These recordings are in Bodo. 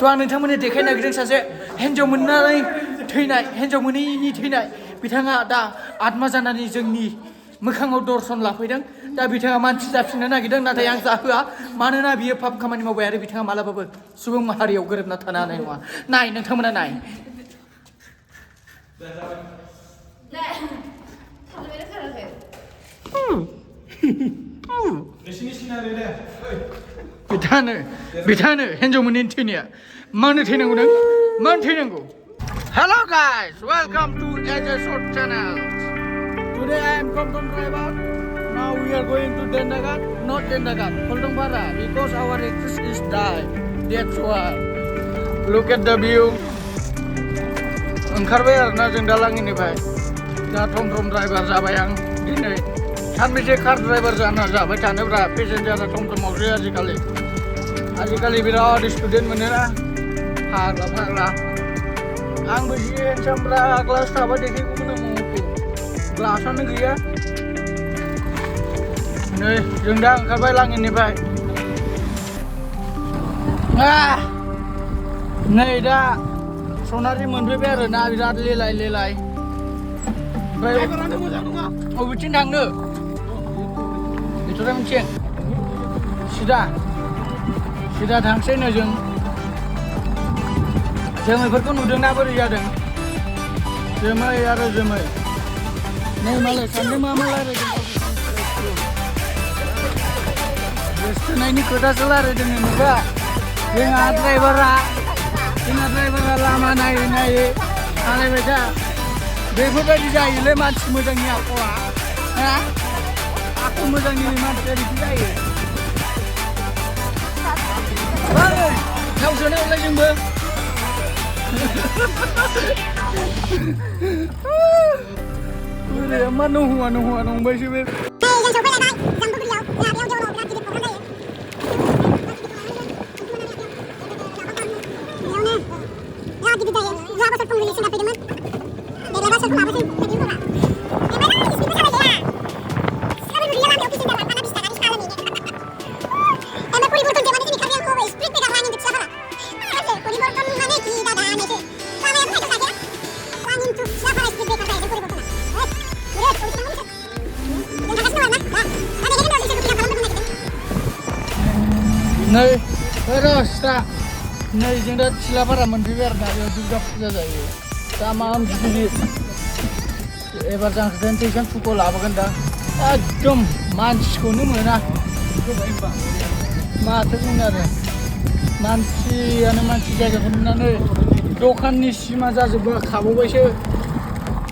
थ' आं नोंथांमोननो देखायनो नागिरदों सासे हिन्जाव मोननानै थैनाय हिन्जाव मोनैनि थैनाय बिथाङा दा आत्मा जानानै जोंनि मोखाङाव दर्शन लाफैदों दा बिथाङा मानसि जाफिननो नागिरदों नाथाय आं जाहोआ मानोना बियो पाप खामानि मावबाय आरो बिथाङा मालाबाबो सुबुं माहारियाव गोरोबना थानो हानाय नङा नाय नोंथांमोना नाय बिथाङानो हिन्जाव मोनैनि थैनाया मानो थैनांगौ नों मानो थैनांगौ Hello guys, welcome to AJ Short Channel. Today I am Tom driver. Now we are going to Dendagat, not Dendagat, Koldongpara, because our actress is died. That's why. Look at the view. ओंखारबाय आरोना जों दा लाङिनिफ्राय दा Tom driver जाबाय आं दिनै सानबेसे कार ड्राइभार जाबाय थानोब्रा पेसेन्जारा टमटमावसो आजिखालि बिराद स्टुडेन्ट मोनोना फाग्ला आंबो जि हेन्डसामब्रा ग्लास थाबा देखायगौमोन आं मम'खौ ग्लासानो गैया नै जों दा ओंखारबाय लाङिनिफ्राय नै दा सनारि मोनफैबाय आरो ना बिराद लेलाय ओमफ्राय बबेथिं थांनो बेथ'रा मोनसे सिदा थांसै नो जों जोमैफोरखौ नुदोंना बोरै जादों जोमै आरो जोमै नै मालाय सानदों मा रायज्लायदों गोसथोनायनि खोथासो रायज्लायदों नुबा जोंहा ड्राइभारा लामा नायै सालायबाय था बेफोरबायदि जायोलै मानसि मोजांनि आखुआ आखु मोजांनि मानसिया बिदि जायो थाव सोनायावलाय जोंबो मा नंहौवा नंबायसो बे नै जों दा थिलापारा मोनफैबाय आरो ना बेयाव दुर्गा फुजा जायो दा माम गिदिर एबार जांख्रिनानै टेसन फुखौ लाबोगोन दा एकदम मानसिखौनो मोना माथो बुंनो आरो मानसियानो मानसि जायगाखौ नुनानै दखाननि सिमा जाजोबबा खाबावबायसो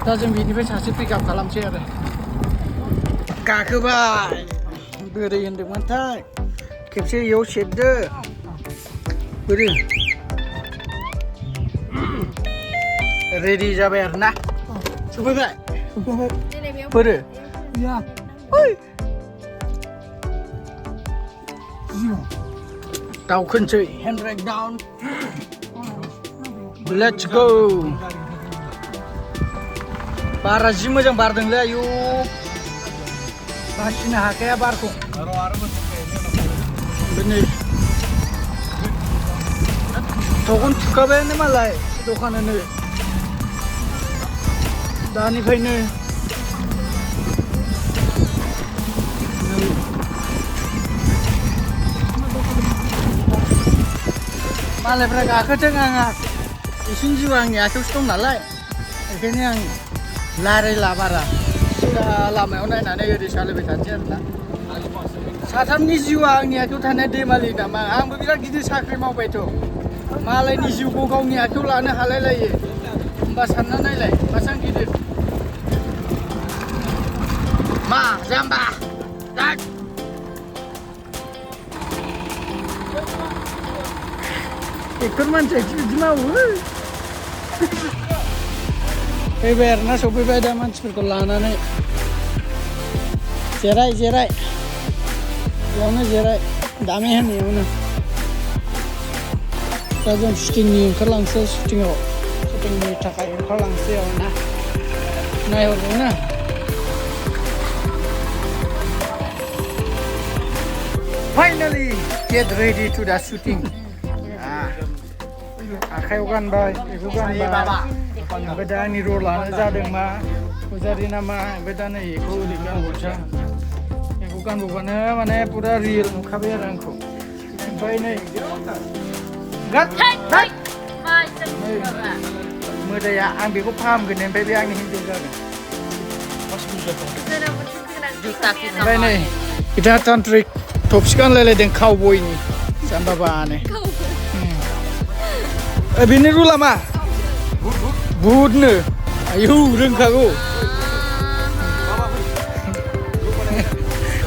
दा जों बेनिफ्राय सासे पिकआप खालामसै आरो गाखोबाय बोरै होनदोंमोनथाय खेबसे इयाव सेरदो बोरै रेडि जाबाय आरो ना सफैबाय बोरो दावखोनसै हेन्ड ब्रेक डाउन लेट्स गो बारा जि मोजां बारदोंलै आयु बासिनो हाखाया बारखौ नै दखान थुखाबायानो मालाय दखानानो दानिफ्रायनो मालायफ्रा गाखोथों आंहा इसिं जिउ आंनि आखायावसो दं नालाय बेखायनो आं रायलायला बारा सिदा लामायाव नायनानै ओरै सालायबाय थानोसै आरोना साथामनि जिउआ आंनि आखायाव थानाय दैमालि नामा आंबो बिराद गिदिर साख्रि मावबायथ' मालायनि जिउखौ गावनि आखायाव लानो हालाय लायो होमबा सानना नायलाय बेसेबां गिदिर मा जाम्बा एक्टर मानसियासो बिदि मावो फैबाय आरोना सफैबाय दा मानसिफोरखौ लानानै जिराय बेयावनो जिराय दामि होननायावनो दा जों शुटिंनि ओंखारलांसै शुटिंनि थाखाय ओंखारलांसै आरोना नायहरदोंना Finally get ready to the shooting आखायाव गानबाय बेखौ गानबाय ओमफ्राय दा आंनि रलानो जादों मा फुजारि नामा ओमफ्राय दा नै बेखौ ओरै गानबावसै बेखौ गानबावबानो माने पुरा रियेल नुखाबाय आरो आंखौ ओमफ्राय नै मोदाया आं बेखौ फाहामगोन ओमफ्राय बे आंनि हिनजाव जागोन ओमफ्राय नै गिटार तान्त्रिक थफसि गानलायलायदों काउबयनि जाम्बा बानो बेनि रुला मा बुहुदनो आयौ रोंखागौ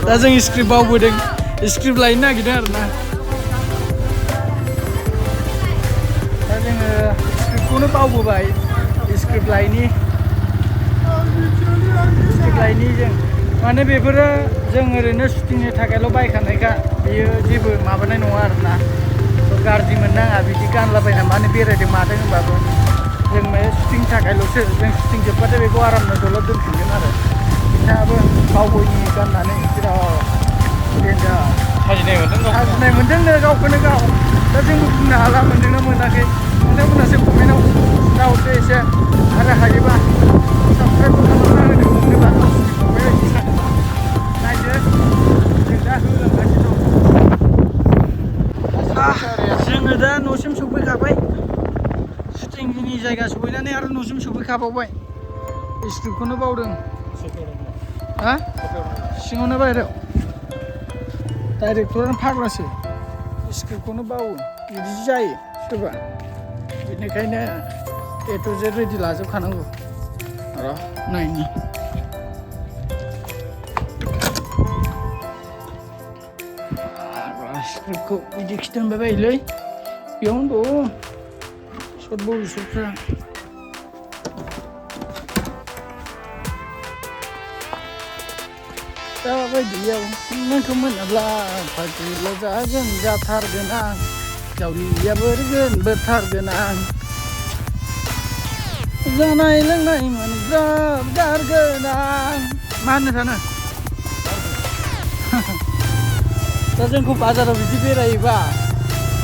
दा जों स्क्रिप्ट बावबोदों स्क्रिप्ट लायनो नागिरदों आरो ना दा जोङो स्क्रिप्टखौनो बावबोबाय स्क्रिप्ट लायनि जों माने बेफोरो जों ओरैनो शुटिंनि थाखायल' बायखानायखा बेयो जेबो माबानाय नङा आरोना गाज्रि मोननाङा बिदि गानलाबायना माने बेरायदों मादों होनबाबो जों माने शुटिंनि थाखायल'सो जों शुटिं जोबबाथाय बेखौ आरामनो दलद दोनफिनगोन आरो बिथाङाबो काउबयनि गाननानै बिराद डेन्जार साजिनाय मोनदोंनो गावखौनो गाव दा जोंबो बुंनो हाला मोनदोंना मोनाखै नोंथांमोनासो कमेन्टआव खिन्थाहरदो एसे आरो हायोबा साबसक्राइब खालामना होदो मोनोबा फंबाय बायदि नायदो जों दा होलांगासिनो दं जोङो दा न'सिम सफैखाबाय शुटिंनि जायगा सहैनानै आरो न'सिम सफैखाबावबाय स्क्रिप्टखौनो बावदों हा सिङावनो बाहेरायाव डाइरेक्टरानो फाग्लासो स्क्रिप्टखौनो बावो बिदि जायो सोरबा बेनिखायनो ए टु जेड रेडि लाजोबखानांगौ र' नायनि स्क्रिप्टखौ बिदि खिथानबाय बायोलै बेयावनो दं सर्ट बबिसफ्रा दाबायदियाव नोंखौ मोनाब्ला फार्टिल' जागोन जाथारगोन आं जावलिया बोथारगोन आं जानाय लोंनाय मोनग्राब गारगोन आं मा होननो सानो दा जोंखौ बाजाराव बिदि बेरायोबा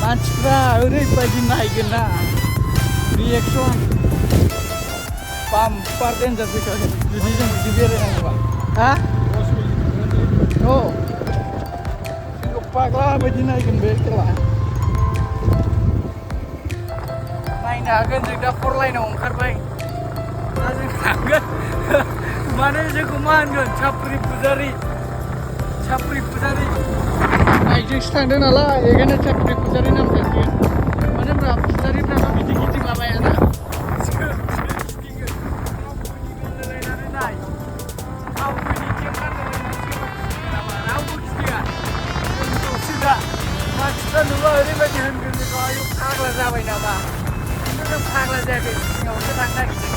मानसिफ्रा ओरैबायदि नायगोन ना रिएक्सन बाम्पार डेन्जार फैखागोन जुदि जों बिदि बेरायनांगौबा हा औ जोंखौ पाग्ला बायदि नायगोन बे खेला नायनो हागोन जों दा 4 लाइनाव ओंखारबाय दा जों थांगोन माने जोंखौ मा होनगोन साप्रि फुजारि बाइकजोंसो थांदों नालाय बेखायनो साप्रि फुजारि नाम थांगोन मानो होनबा फुजारिफ्राथ' बिदि गिदिंलाबायाना मानसिफ्रा नुबा ओरैबायदि होनगोन बेखौ आयौ फाग्ला जाबाय नामा खिन्थु जों फाग्ला जायाखै सिगाङावसो थांनो नागिरदों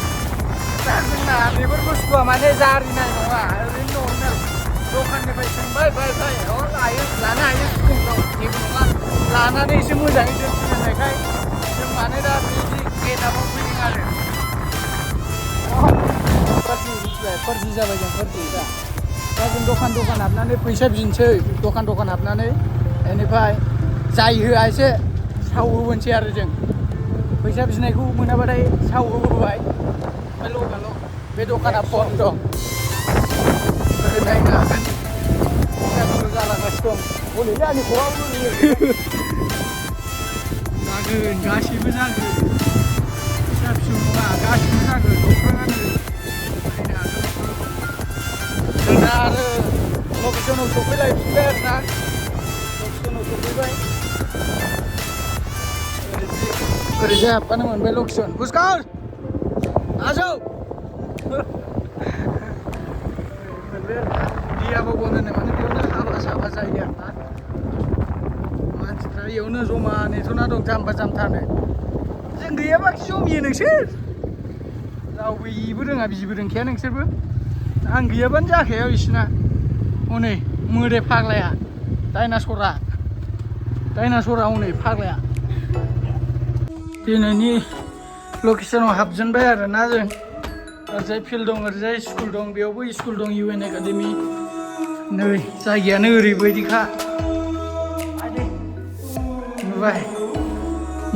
दा जोंना बेफोर बुस्थुआ माने जारिनाय नङा ओरैनो नर्मेल दखाननिफ्राय सोंबाय बायबाय लानो हायो स्कुलफ्राव जेबो नङा लानानै एसे मोजाङै दोनफिननायखाय जों माने दा बिदि गेटआव फैदों आरो फर्जि जाबाय जों फर्जि दा जों दखान हाबनानै फैसा बिनोसै दखान हाबनानै बेनिफ्राय जाय होआ एसे साव होबोनोसै आरो जों फैसा बिनायखौ मोनाबाथाय साव होबोबाय ओमफ्राय लगाल' बे दखाना बन्द' नायनो हागोन फिसा जालांगासिनो दं हनै आंनि ख'आव जागोन गासैबो जागोन फिसा फिसौ नङा गासैबो जागोन दखानानो नायनो हागोन जोंना आरो लकेसनाव सफैलायफिनबाय आरो ना लकेसनाव सफैबाय ओरैजाय हाबबानो मोनबाय लकेसन पुष्कर आजौ दियाबो बनोनो माने बेयावनो हाबा साबा जायो आरो ना मानसिफ्रा बेयावनो जमा नेथ'ना दं जाम्बा जाम्थानो जों गैयाबा जमियो नोंसोर रावबो इबो रोङा बिबो रोंखाया नोंसोरबो आं गैयाबानो जाखाया बिसिना हनै मोदाय फाग्लाया डाइनासरा हनै फाग्लाया दिनैनि लकेसनाव हाबजेनबाय आरो ना जों ओरैजाय फिल्ड दं ओरैजाय स्कुल दं बेयावबो स्कुल दं UN एकाडेमि नै जायगायानो ओरैबायदिखा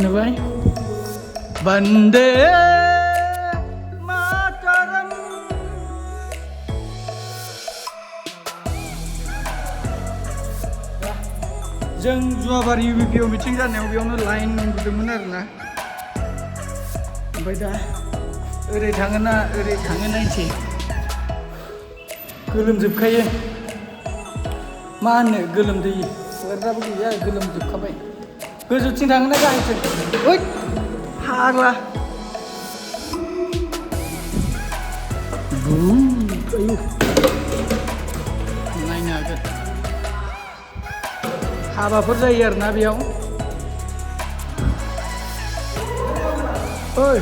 नुबाय Bande Mataram. जों जुवाबारि इउपिपिआव मिटिं जानायाव बेयावनो लाइन नांदोंमोन आरोना ओमफ्राय दा ओरै थाङोना ओरै थाङो नायनोसै गोलोमजोबखायो मा होनो गोलोमदै हगारग्राबो गैया गोलोमजोबखाबाय गोजौथिं थाङोना गाहायथिं ओइ हाग्ला आयु नायनो हागोन हाबाफोर जायो आरोना बेयाव ओइ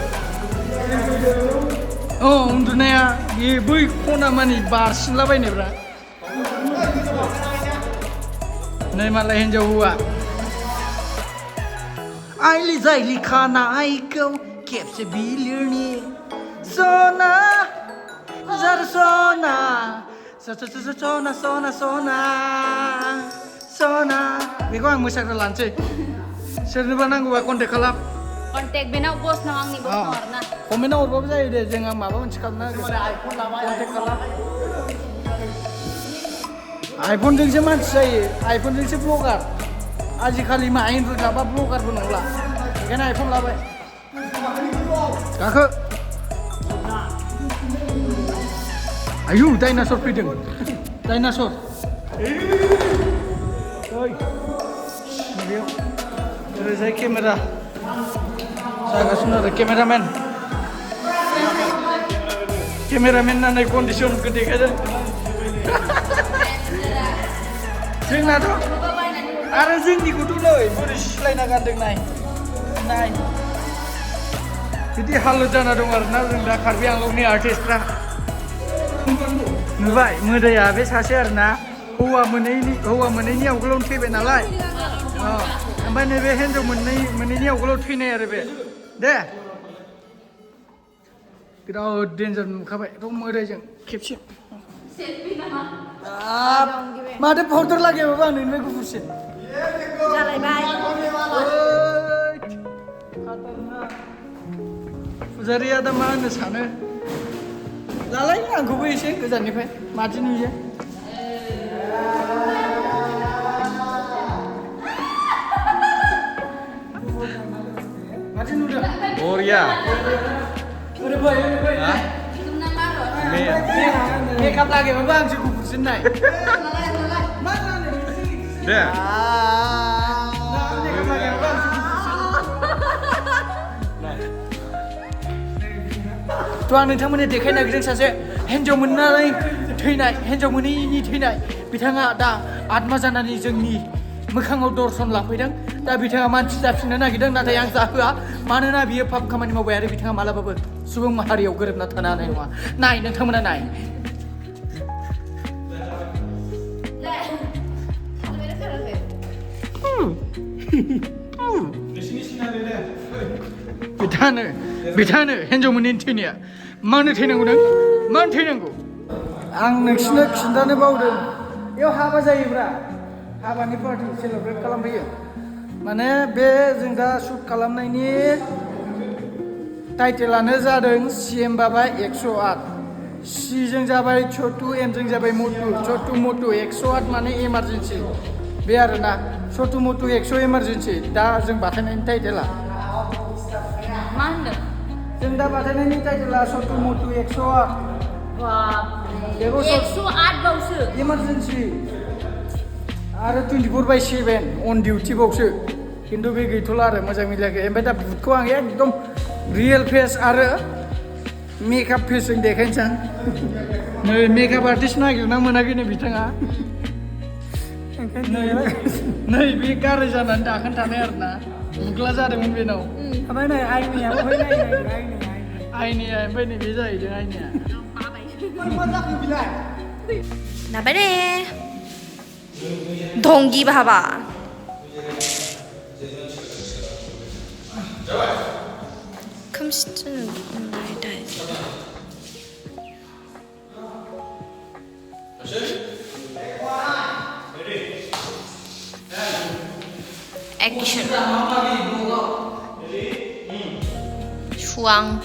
उन्दुनाया बे बै खना मानि बारसिनलाबायनायब्रा नै मालाय हिन्जाव हौवा आइलि जाइलि खानायखौ खेबसे बिलिरनि सना जार सना सना सना सना सना बेखौ आं मोसाग्रा लानोसै सोरनोबा नांगौबा कन्टेक्ट खालाम Kontak benak bos nawang nih bos warna. कमेन्टआव हरबाबो जायो दे जों आं माबा मोनसे खालामना कन्टेक्ट खालाम आइफनजोंसो मानसि जायो आइफनजोंसो ब्लगार आजिखालि मा एन्ड्रइड लाबा ब्लगारबो नंला बेखायनो आइफन लाबाय गाखो आयु डाइनासर फैदों डाइनासर ओइ बेयाव ओरैजाय केमेरा जागासिनो आरो केमेरामेन नानै कन्डिसनखौ देखायदों जोंनाथ' आरो जोंनिखौथ' नै बोरै सिलायना गानदों नाय बिदि हालोद जाना दं आरोना जों दा कार्बि आंलंनि आर्टिस्टफ्रा नुबाय मोदाया बे सासे आरोना हौवा मोनैनि आवगोलावनो थैबाय नालाय ओमफ्राय नैबे हिन्जाव मोनैनि आवगोलाव थैनाय आरो बे दे बिराद डेन्जार नुखाबाय र' मोदायजों खेबसे माथो पाउडार लागायबाबो आं नोंनिफ्राय गुफुरसिन फुजारिया दा मा होनो सानो लालाय आंखौबो एसे गोजाननिफ्राय मादि नुयो मादि नुदों बरिया मेकआप लागायबाबो आंसो गुफुरसिन नाय दे थ' आं नोंथांमोननो देखायनो नागिरदों सासे हिन्जाव मोननानै थैनाय हिन्जाव मोनैनि थैनाय बिथाङा दा आत्मा जानानै जोंनि मोखाङाव दर्शन लाफैदों दा बिथाङा मानसि जाफिननो नागिरदों नाथाय आं जाहोआ मानोना बियो पाप खामानि मावबाय आरो बिथाङा मालाबाबो सुबुं माहारियाव गोरोबना थानो हानाय नङा नाय नोंथांमोना नाय बिथाङानो हिन्जाव मोनैनि थैनाया मानो थैनांगौ नों मानो थैनांगौ आं नोंसिनो खिन्थानो बावदों बेयाव हाबा जायोब्रा हाबानि पार्टि सेलेब्रेट खालामफैयो माने बे जों दा शुट खालामनायनि टाइटेलानो जादों CM बाबा 108 सिजों जाबाय छोटु एमजों जाबाय मोटु छोटु मोटु 108 माने इमारजेन्सि बे आरोना छोटु मोटु 100 इमारजेन्सि दा जों बाथायनायनि टाइटेला मा होनदों जों दा बाथायनायनि टाइटेला छोटु मोटु 108 108 बावसो इमारजेन्सि आरो 24/7 अन डिउटि बावसो खिन्थु बे गैथ'ला आरो मोजां मिलायाखै ओमफ्राय दा भुतखौ आं एकदम रियेल फेस आरो मेकआप फेसजों देखायनोसै आं नै मेकआप आर्टिस्ट नागिरना मोनाखैनो बिथाङा नै बे गाराय जानानै दाखोन थानाय आरोना मुग्ला जादोंमोन बेनाव ओमफ्राय नै आइनिया आइनिया ओमफ्राय नै बे जाहैदों आइनिया नाबारे ढंगि भाबा खोमसिथोन action Fuang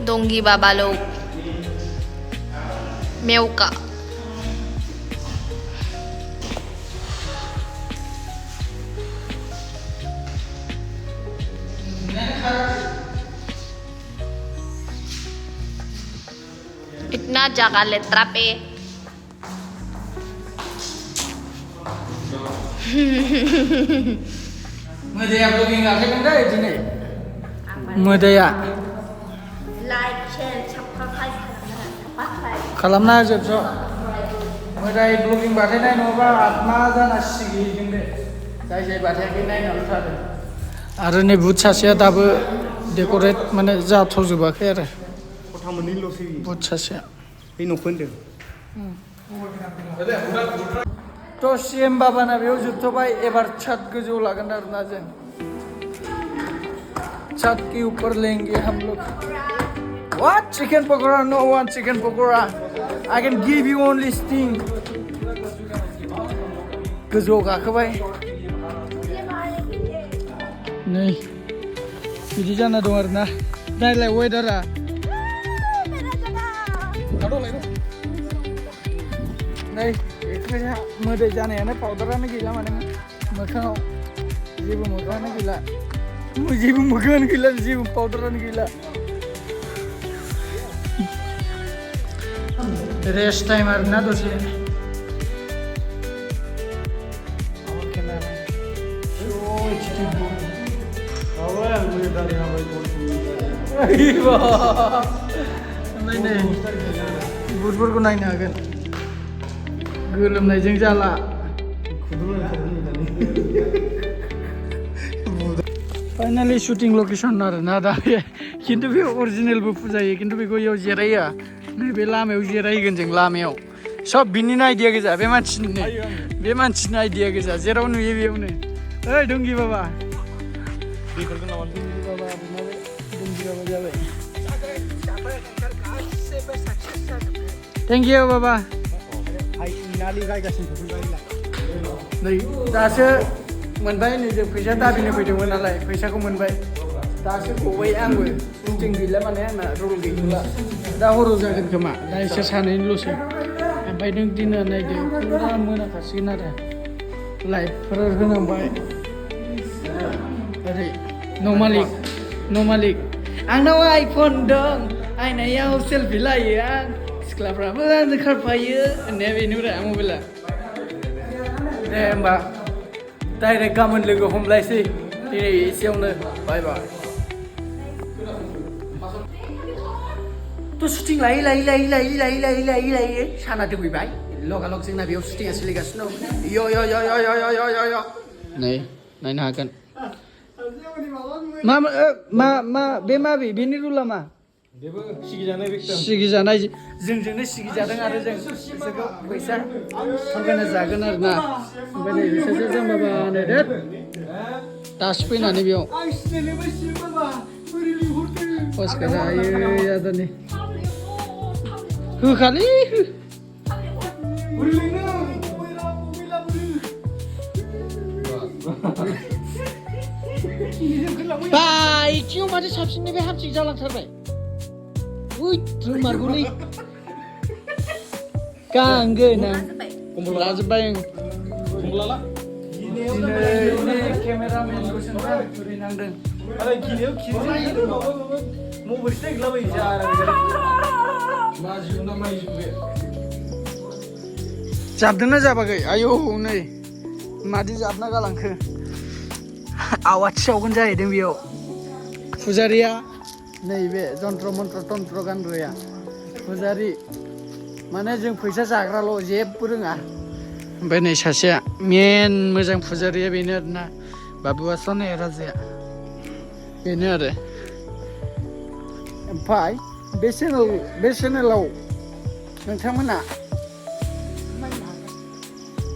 Donggi Babalok Meuka इतना जगह लेत्रा पे Medaya vlogging ngapain enggak ya sini? Medaya. Like, share, subscribe Kalamna aja so. Medaya vlogging batai nai noba atma jana sigi jengde. Jai batai ki nai nol thade. Aru ne but saseya dabu decorate mane जाथ'जोबाखै आरो खथा मोननैल'सै but saseya. बे न'खौ होनदों तो सीएम बाबाना बेयाव जोबथ'बाय एबार छत गोजौ लागोन आरोना जों छत के ऊपर लेंगे हम लोग What chicken pakora? No one chicken pakora. I can give you only sting. गोजौ गाखोबाय नै बिदि जाना दं आरोना नायलाय वेदारा नै एकजा मोदै जानायानो पाउडारानो गैला माने मोखाङाव जेबो मोखाङानो गैला जेबो मोखाङानो गैला जेबो पाउडारानो गैला रेस्ट टाइम आरोना दसे बुटफोरखौ नायनो हागोन गोलोमनायजों जाला फाइनाली शुटिं लकेसन आरोना दा बे खिन्थु बे अरिजिनेलबो फुजायो खिन्थु बेखौ इयाव जिराया नैबे लामायाव जिरायगोन जों लामायाव सब बिनिनो आइडिया गोजा बे मानसिनि आइडिया गोजा जेराव नुयो बेयावनो ओइ दंगि बाबा थेंक इउ बाबा नै दासो मोनबाय नै जों फैसा दाबिनो फैदोंमोन नालाय फैसाखौ मोनबाय दासो गबाय आंबो जों गैला माने आंना रल गैला दा हर' जागोन खोमा दा एसे सानैनिल'सै ओमफ्राय नों दिना नायदो फुरा मोनाखासिगोन आरो लाइटफोर होनांबाय ओरै नमालिक आंनाव आइफन दं आयनायाव सेलफि लायो आं सिख्लाफ्राबो आंजों खारफायो होननाया बेनोब्रा मबाइला दे होमबा डाइरेक्ट गाबोन लोगो हमलायसै दिनै एसेयावनो बाय बाय थ' शुटिं लायै साना दोबैबाय लगालग जोंना बेयाव शुटिंआ सोलिगासिनो दं य नै नायनो हागोन मा बे माबे बेनि रुला मा सिगिजानाय जोंजोंनो सिगिजादों आरो जों बिसोरखौ फैसा होगाना जागोन आरो ना ओमफ्राय नै बिसोरसो जों माबानो दे दासो फैनानै बेयाव पस्टखौ जायो आदानि होखालै बाइथिङाव माथो साबसिननिफ्राय हामसिन जालांथारबाय मारगौलै गांगोन आं लाजोब्बाय आं दिनै केमेरामेनखौ नांदों जाबदोंना जाबाखै आयौ नै मादि जाबना गालांखो आवाज सावगोन जाहैदों बेयाव फुजारिया नैबे जन्त्र मन्त्र तन्त्र गानग्राया फुजारि माने जों फैसा जाग्राल' जेबो रोङा ओमफ्राय नै सासेया मेन मोजां फुजारिया बेनो आरोना बाबुआ सने राजाया बेनो आरो ओमफ्राय बे चेनेलाव नोंथांमोना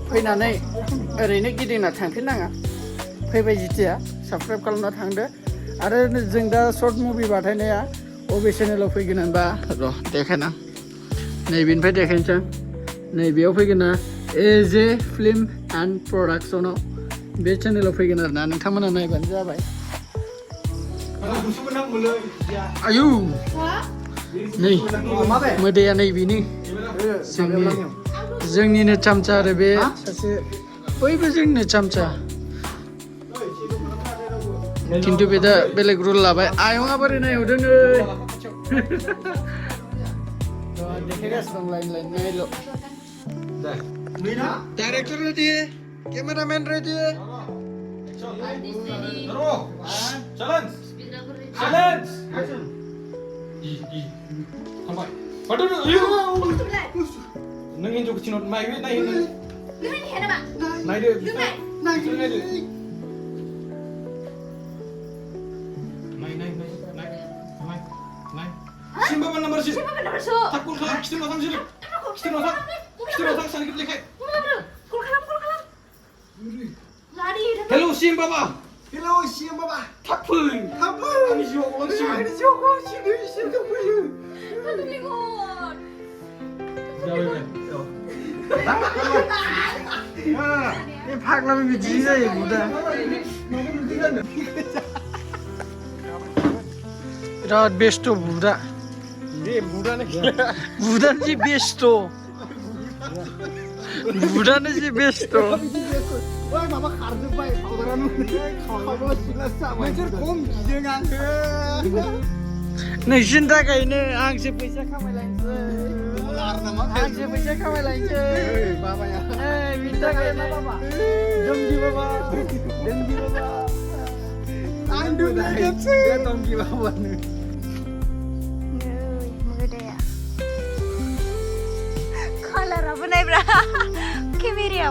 फैनानै ओरैनो गिदिंना थांफिननाङा फैबाय जिथिया साबस्क्राइब खालामना थांदो आरो जों दा सर्ट मुभि बाथायनाया अबे चेनेलाव फैगोन होनबा र' देखायना नैबेनिफ्राय देखायनोसै नैबेयाव फैगोन ना एजे फिल्म एन्ड प्रडाक्सनाव बे चेनेलाव फैगोन आरो ना नोंथांमोना नायबानो जाबाय गुसुबो नांगौलै आयु नै मोदैया नै बेनि जोंनिनो चामचा आरो बे सासे बयबो जोंनिनो चामचा खिन्थु बे दा बेलेग रुल लाबाय आयंआ बोरै नायहरदों नै देखायगासिनो दं लाइन लाइन नायल' director ready cameramen ready Challenge. Sampai. Waduh, ayo. Nengin juga cinot mai weh naik. Gimana ya, Pak? Naik deh. Naik deh. Naik. Simba mana nomor sih? Siapa benar so? Takut kalau kita nonton sih. Kita nonton sedikit lekay. Kul kalam. Lari. Hello Simba Baba. Hello Simba Baba Takut. Ani siapa orang sih? Aduh, lingon. Jauh weh. 이 박람이 미치겠어요 무다 बिराद बेस्थ' बुदा दे बुदानो बुदानो जि बेस्थ' बुदानो जि बेस्थ' ओइ माबा खारजोब्बाय पाउडारानो खावबा सिला जाबाय नोंसोर खम गिदों आङो नोंसिनि थाखायनो आंसो फैसा खामायलायनोसै आरो नामा आंसो फैसा खामायलायनोसै बाबाया बिनि थाखायनो दंगि बाबा आं दोननायसै बे दंगि बाबानो Muda. Color apa nih, Bro? Kamera.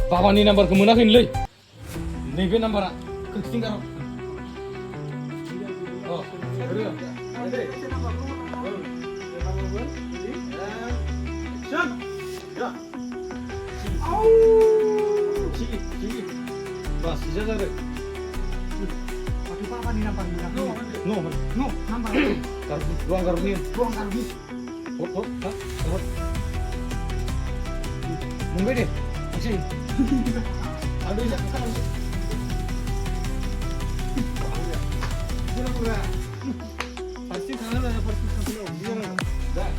Babani nambarku monaखैनोलै नैबे नाम्बारा खोनसेथिं गार' Bas, bisa jadi. Tapi papa ni nampak ni. No, nampak. ruang garuni. Oh, ha? Mungkin deh. Sih. Aduh, ya. Pasti sana ada pasti sana. Dah.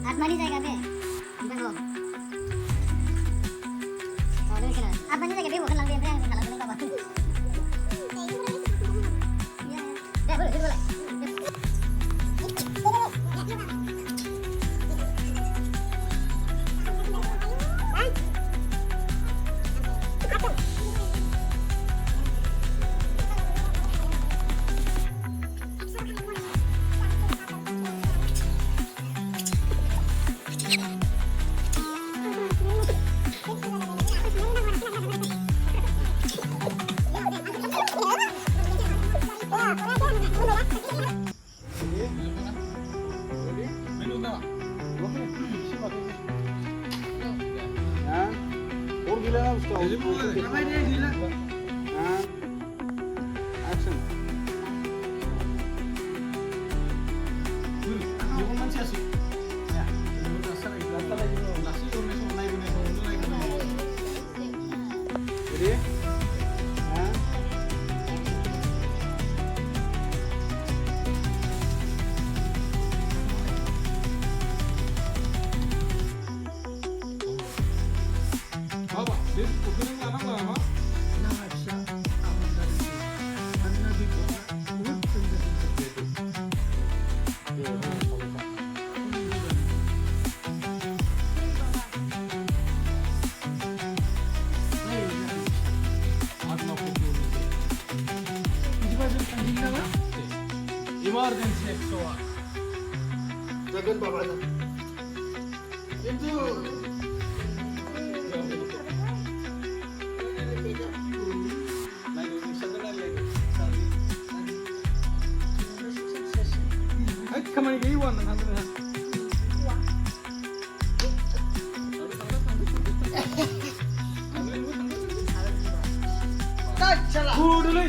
आत्मानी जाएगा बे देखो आत्मानी जाएगा बे वो खलांग दे खलांग दे बाबा दे बोले Dia putih anak lama. Nggak bisa aman dari itu. Karena di kota buat terjadi seperti itu. Emergency 108. Jagain bapaknya. Itu. Kemana gaya Iwan? Tak salah. Dulu.